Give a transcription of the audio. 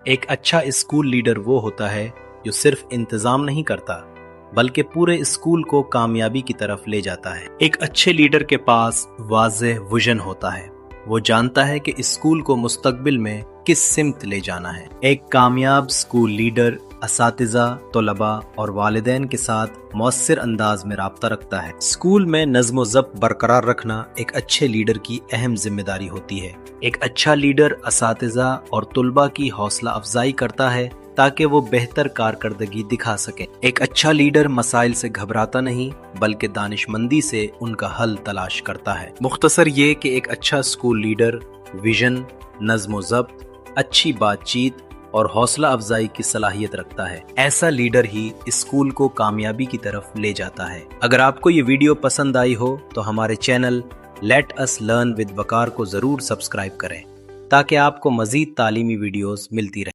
ایک اچھا school leader وہ ہوتا ہے جو صرف انتظام نہیں کرتا بلکہ پورے اسکول کو کامیابی کی طرف لے جاتا ہے۔ ایک اچھے لیڈر کے پاس واضح ویژن ہوتا ہے۔ وہ جانتا ہے کہ اسکول کو مستقبل میں کس سمت لے جانا ہے۔ ایک کامیاب اسکول لیڈر اساتذہ، طلباء اور والدین کے ساتھ مؤثر انداز میں رابطہ رکھتا ہے۔ اسکول میں نظم و ضبط برقرار رکھنا ایک اچھے لیڈر کی اہم ذمہ داری ہوتی ہے۔ ایک اچھا لیڈر اساتذہ اور طلباء کی حوصلہ افزائی کرتا ہے تاکہ وہ بہتر کارکردگی دکھا سکیں۔ ایک اچھا لیڈر مسائل سے گھبراتا نہیں بلکہ دانش مندی سے ان کا حل تلاش کرتا ہے۔ مختصر یہ کہ ایک اچھا اسکول لیڈر ویژن، نظم و ضبط، اچھی بات چیت اور حوصلہ افزائی کی صلاحیت رکھتا ہے۔ ایسا لیڈر ہی اسکول کو کامیابی کی طرف لے جاتا ہے۔ اگر آپ کو یہ ویڈیو پسند آئی ہو تو ہمارے channel let us learn with Waqar کو ضرور سبسکرائب کریں تاکہ آپ کو مزید تعلیمی ویڈیوز ملتی رہیں۔